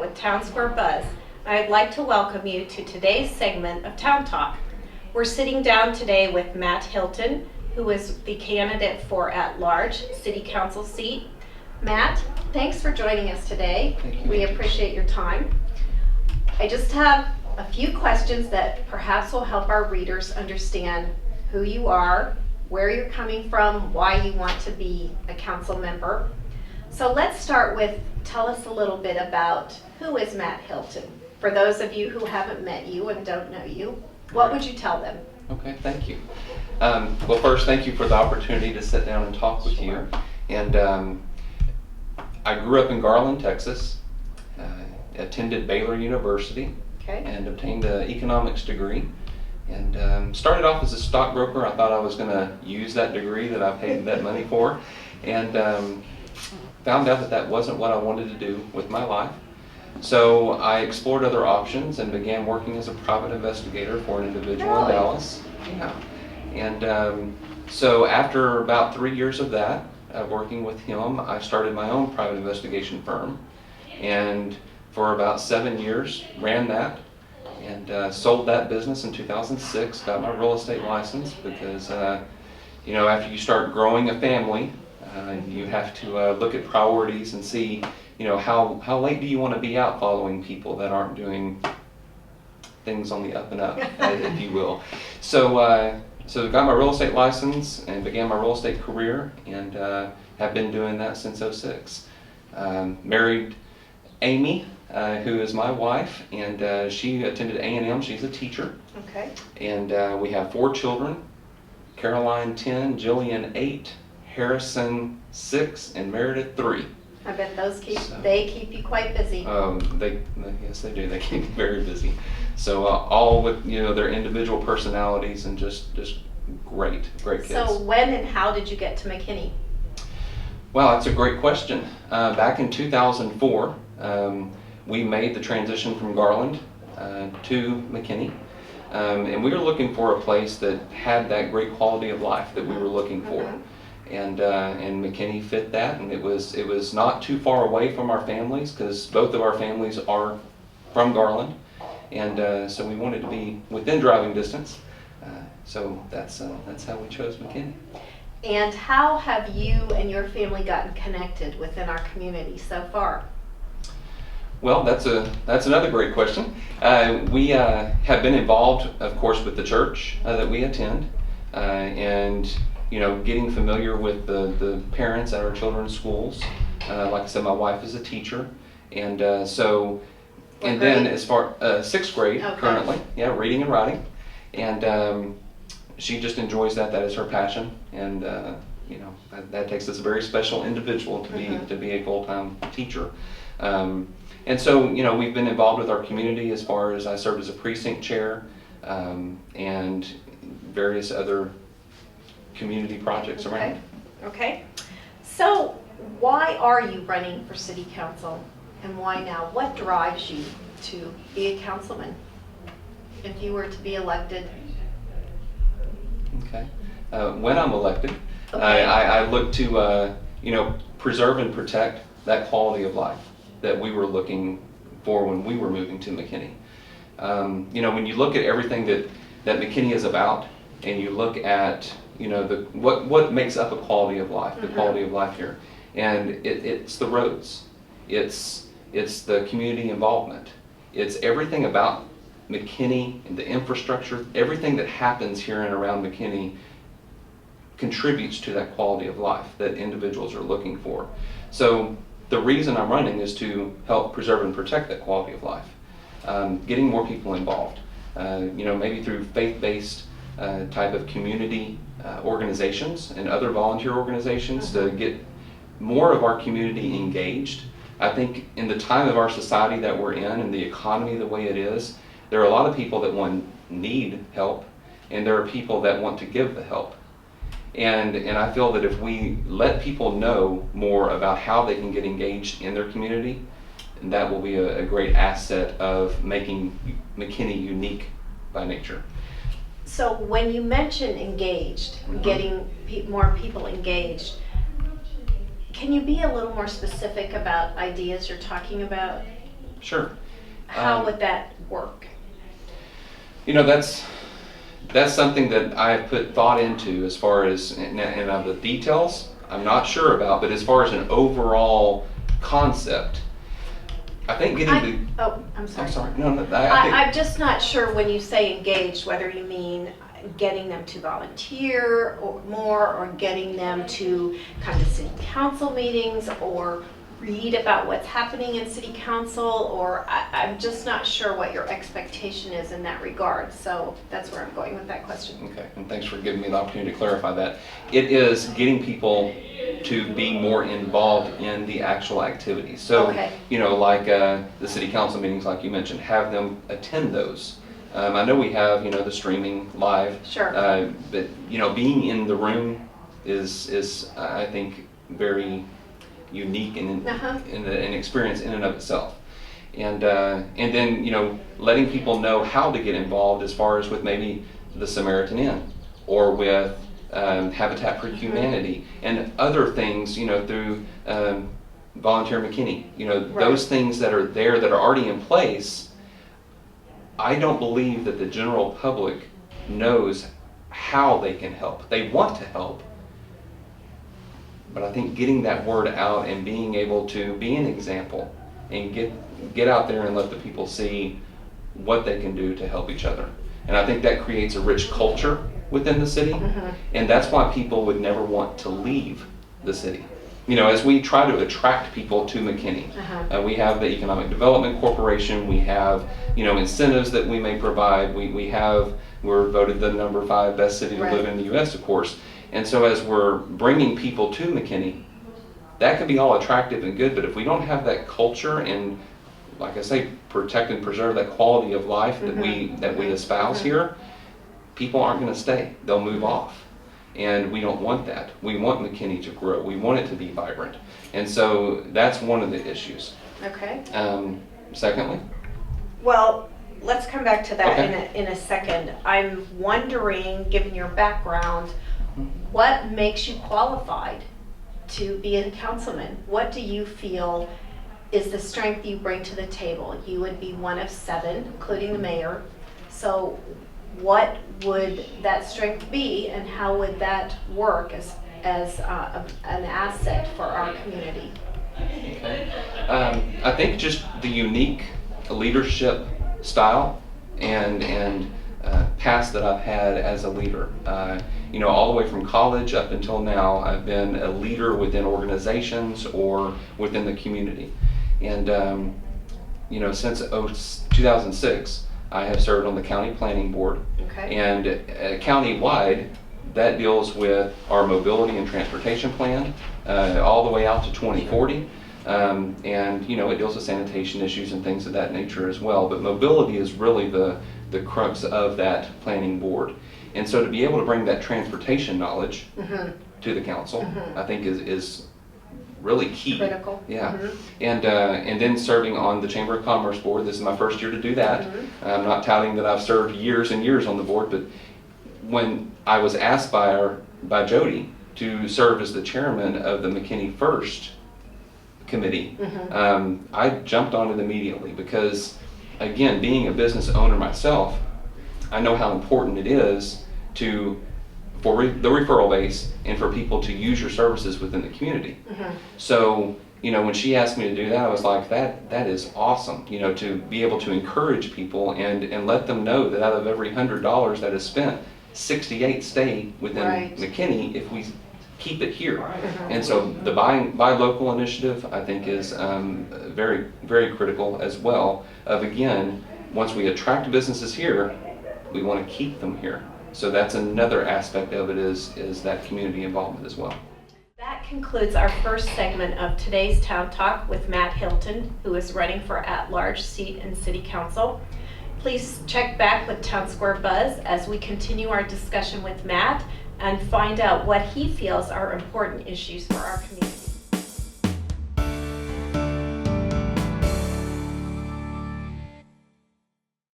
with Town Square Buzz. I'd like to welcome you to today's segment of Town Talk. We're sitting down today with Matt Hilton, who is the candidate for at-large city council seat. Matt, thanks for joining us today. Thank you. We appreciate your time. I just have a few questions that perhaps will help our readers understand who you are, where you're coming from, why you want to be a council member. So let's start with, tell us a little bit about who is Matt Hilton. For those of you who haven't met you and don't know you, what would you tell them? Okay, thank you. Well, first, thank you for the opportunity to sit down and talk with you. And I grew up in Garland, Texas, attended Baylor University, Okay. and obtained an economics degree. And started off as a stockbroker. I thought I was going to use that degree that I paid that money for, and found out that that wasn't what I wanted to do with my life. So I explored other options and began working as a private investigator for an individual in Really? Dallas. Yeah. And so after about 3 years of that, working with him, I started my own private investigation firm. And for about 7 years, ran that. And sold that business in 2006, got my real estate license because, you know, after you start growing a family, you have to look at priorities and see, you know, how late do you want to be out following people that aren't doing things on the up and up, if you will. So, so got my real estate license and began my real estate career, and have been doing that since '06. Married Amy, who is my wife, and she attended A&M. She's a teacher. Okay. And we have 4 children: Caroline 10, Jillian 8, Harrison 6, and Meredith 3. I bet those So- they keep you quite busy. Yes, they do. They keep me very busy. So all with, you know, their individual personalities and just great kids. So when and how did you get to McKinney? Well, that's a great question. Back in 2004, we made the transition from Garland to McKinney. And we were looking for a place that had that great quality of life that we were looking for. Mhm. And McKinney fit that, and it was not too far away from our families, because both of our families are from Garland, and so we wanted to be within driving distance. So that's how we chose McKinney. And how have you and your family gotten connected within our community so far? Well, that's another great question. We have been involved, of course, with the church that we attend, and you know, getting familiar with the parents at our children's schools. Like I said, my wife is a teacher, and so, What and then grade? as far 6th grade Okay. currently, yeah, reading and writing, and she just enjoys that. That is her passion, and you know, that takes us a very special individual to be Mhm. to be a full-time teacher. And so, you know, we've been involved with our community as far as I served as a precinct chair, and various other community projects around. Okay. So why are you running for city council, and why now? What drives you to be a councilman if you were to be elected? Okay. When I'm elected, Okay. I look to, you know, preserve and protect that quality of life that we were looking for when we were moving to McKinney. You know, when you look at everything that McKinney is about, and you look at, you know, what makes up a quality of life, the quality of life here, and it's the roads, it's the community involvement, it's everything about McKinney and the infrastructure, everything that happens here and around McKinney contributes to that quality of life that individuals are looking for. So the reason I'm running is to help preserve and protect that quality of life, getting more people involved, you know, maybe through faith-based type of community organizations and other volunteer organizations to get more of our community engaged. I think in the time of our society that we're in and the economy the way it is, there are a lot of people that need help, and there are people that want to give the help. And I feel that if we let people know more about how they can get engaged in their community, that will be a great asset of making McKinney unique by nature. So when you mention engaged, getting more people engaged, can you be a little more specific about ideas you're talking about? Sure. How would that work? You know, that's something that I've put thought into as far as, and the details I'm not sure about, but as far as an overall concept, I think getting I'm sorry. I'm sorry. No, I think, I'm just not sure when you say engaged, whether you mean getting them to volunteer or more, or getting them to come to city council meetings or read about what's happening in city council, or I'm just not sure what your expectation is in that regard. So that's where I'm going with that question. okay, and thanks for giving me the opportunity to clarify that. It is getting people to be more involved in the actual activities. So, Okay. you know, like the city council meetings, like you mentioned, have them attend those. I know we have, you know, the streaming live. Sure. But, you know, being in the room is I think, very unique and an experience in and of itself. And then, you know, letting people know how to get involved as far as with maybe the Samaritan Inn or with Habitat for Humanity and other things, you know, through Volunteer McKinney. You know, those things that are there that are already in place. I don't believe that the general public knows how they can help. They want to help, but I think getting that word out and being able to be an example and get out there and let the people see what they can do to help each other. And I think that creates a rich culture within the city, and that's why people would never want to leave the city. You know, as we try to attract people to McKinney, we have the Economic Development Corporation, we have, you know, incentives that we may provide, we're voted the number 5 best city to live in the U.S., of course. And so as we're bringing people to McKinney, that can be all attractive and good, but if we don't have that culture and, like I say, protect and preserve that quality of life that we espouse here, people aren't going to stay. They'll move off. And we don't want that. We want McKinney to grow. We want it to be vibrant. And so that's one of the issues. Okay. Secondly? Well, let's come back to that Okay. in a second. I'm wondering, given your background, what makes you qualified to be a councilman? What do you feel is the strength you bring to the table? You would be one of 7, including the mayor. So what would that strength be, and how would that work as an asset for our community? Okay. I think just the unique leadership style and past that I've had as a leader. You know, all the way from college up until now, I've been a leader within organizations or within the community. And, you know, since 2006, I have served on the county planning board. Okay. And county-wide, that deals with our mobility and transportation plan all the way out to 2040. And, you know, it deals with sanitation issues and things of that nature as well. But mobility is really the crux of that planning board. And so to be able to bring that transportation knowledge to the council, I think is really key. Critical. Yeah. And then serving on the Chamber of Commerce board. This is my first year to do that. I'm not touting that I've served years and years on the board, but when I was asked by Jody to serve as the chairman of the McKinney First committee, I jumped on it immediately because, again, being a business owner myself, I know how important it is for the referral base and for people to use your services within the community. So, you know, when she asked me to do that, I was like, that is awesome, you know, to be able to encourage people and let them know that out of every $100 that is spent, 68 stay within McKinney if we keep it here. And so the buy local initiative, I think, is very, very critical as well. Of, again, once we attract businesses here, we want to keep them here. So that's another aspect of it is that community involvement as well. That concludes our first segment of today's Town Talk with Matt Hilton, who is running for at-large seat in City Council. Please check back with Town Square Buzz as we continue our discussion with Matt and find out what he feels are important issues for our community.